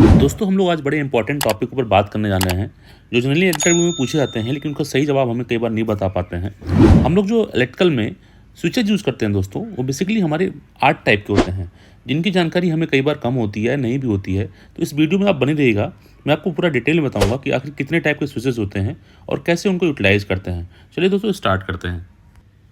दोस्तों हम लोग आज बड़े इंपॉर्टेंट टॉपिक पर बात करने जा रहे हैं जो जनरली इंटरव्यू में पूछे जाते हैं, लेकिन उनका सही जवाब हमें कई बार नहीं बता पाते हैं। हम लोग जो इलेक्ट्रिकल में स्विचेज यूज़ करते हैं दोस्तों, वो बेसिकली हमारे 8 टाइप के होते हैं, जिनकी जानकारी हमें कई बार कम होती है, नहीं भी होती है। तो इस वीडियो में आप बने रहिएगा, मैं आपको पूरा डिटेल में बताऊंगा कि आखिर कितने टाइप के स्विचेज होते हैं और कैसे उनको यूटिलाइज करते हैं। चलिए दोस्तों स्टार्ट करते हैं।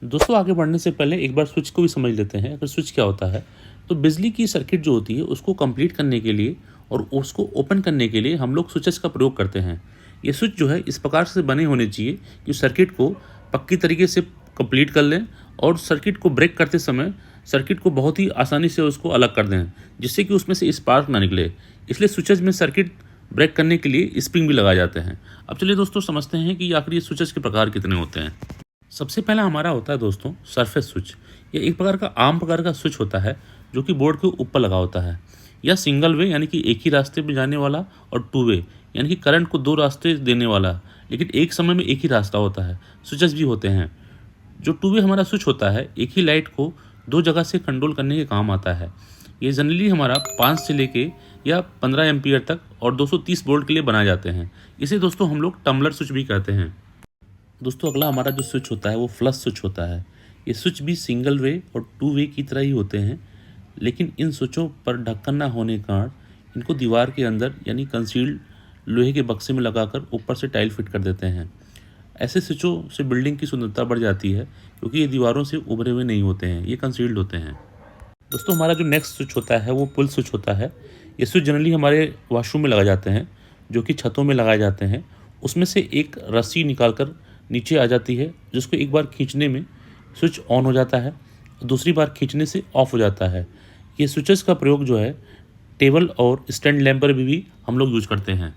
दोस्तों आगे बढ़ने से पहले एक बार स्विच को भी समझ लेते हैं। अगर स्विच क्या होता है, तो बिजली की सर्किट जो होती है उसको कंप्लीट करने के लिए और उसको ओपन करने के लिए हम लोग स्विचेस का प्रयोग करते हैं। ये स्विच जो है इस प्रकार से बने होने चाहिए कि सर्किट को पक्की तरीके से कंप्लीट कर लें और सर्किट को ब्रेक करते समय सर्किट को बहुत ही आसानी से उसको अलग कर दें, जिससे कि उसमें से स्पार्क ना निकले। इसलिए स्विचेज में सर्किट ब्रेक करने के लिए स्प्रिंग भी लगाए जाते हैं। अब चलिए दोस्तों समझते हैं कि आखिर ये स्विचेस के प्रकार कितने होते हैं। सबसे पहला हमारा होता है दोस्तों सरफेस स्विच। ये एक प्रकार का आम प्रकार का स्विच होता है जो कि बोर्ड के ऊपर लगा होता है। या सिंगल वे यानी कि एक ही रास्ते पे जाने वाला, और टू वे यानी कि करंट को 2 रास्ते देने वाला, लेकिन एक समय में एक ही रास्ता होता है, स्विचेस भी होते हैं। जो टू वे हमारा स्विच होता है एक ही लाइट को 2 जगह से कंट्रोल करने के काम आता है। ये जनरली हमारा 5 से लेके या 15 एम्पियर तक और 230 वोल्ट के लिए बनाए जाते हैं। इसे दोस्तों हम लोग टम्बलर स्विच भी कहते हैं। दोस्तों अगला हमारा जो स्विच होता है वो फ्लश स्विच होता है। ये स्विच भी सिंगल वे और टू वे की तरह ही होते हैं, लेकिन इन स्विचों पर ढक्कन ना होने के कारण इनको दीवार के अंदर यानी कंसील्ड लोहे के बक्से में लगाकर ऊपर से टाइल फिट कर देते हैं। ऐसे स्विचों से बिल्डिंग की सुंदरता बढ़ जाती है, क्योंकि ये दीवारों से उभरे हुए नहीं होते हैं, ये कंसील्ड होते हैं। दोस्तों हमारा जो नेक्स्ट स्विच होता है वो पुल स्विच होता है। ये स्विच जनरली हमारे वॉशरूम में लगाए जाते हैं, जो कि छतों में लगाए जाते हैं। उसमें से एक रस्सी निकालकर नीचे आ जाती है, जिसको एक बार खींचने में स्विच ऑन हो जाता है, दूसरी बार खींचने से ऑफ हो जाता है। ये स्विचेस का प्रयोग जो है टेबल और स्टैंड लैंप पर भी हम लोग यूज करते हैं।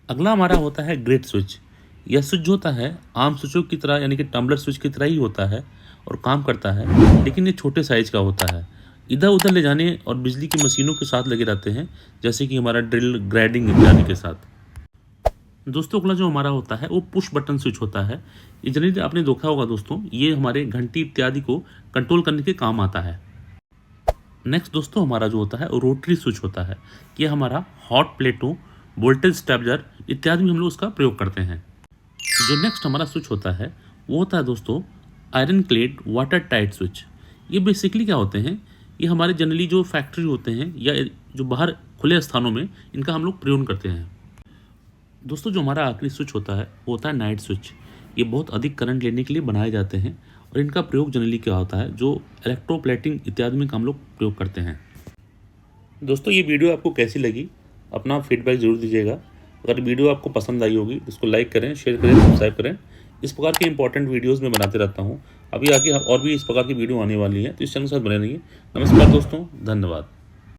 अगला हमारा होता है ग्रिड स्विच। यह स्विच जो होता है आम स्विचों की तरह यानी कि टम्बलर स्विच की तरह ही होता है और काम करता है, लेकिन ये छोटे साइज का होता है। इधर उधर ले जाने और बिजली की मशीनों के साथ लगे रहते हैं, जैसे कि हमारा ड्रिल, ग्राइंडिंग इत्यादि के साथ। दोस्तों अगला जो हमारा होता है वो पुश बटन स्विच होता है। ये जनरली आपने देखा होगा दोस्तों, ये हमारे घंटी इत्यादि को कंट्रोल करने के काम आता है। नेक्स्ट दोस्तों हमारा जो होता है वो रोटरी स्विच होता है। ये हमारा हॉट प्लेटों, वोल्टेज स्टेबलर इत्यादि में हम लोग उसका प्रयोग करते हैं। जो नेक्स्ट हमारा स्विच होता है वो होता है दोस्तों iron clad water tight switch. ये बेसिकली क्या होते हैं, ये हमारे जनरली जो फैक्ट्री होते हैं या जो बाहर खुले स्थानों में इनका हम लोग प्रयोग करते हैं। दोस्तों जो हमारा आखिरी स्विच होता है वो होता है नाइट स्विच। ये बहुत अधिक करंट लेने के लिए बनाए जाते हैं और इनका प्रयोग जनरली क्या होता है, जो इलेक्ट्रोप्लेटिंग इत्यादि में हम लोग प्रयोग करते हैं। दोस्तों ये वीडियो आपको कैसी लगी, अपना फीडबैक जरूर दीजिएगा। अगर वीडियो आपको पसंद आई होगी तो इसको लाइक करें, शेयर करें, सब्सक्राइब करें। इस प्रकार के इंपॉर्टेंट वीडियोज़ मैं बनाते रहता हूँ। अभी आगे और भी इस प्रकार की वीडियो आने वाली है, तो इस चैनल के साथ बने रहिए। नमस्कार दोस्तों, धन्यवाद।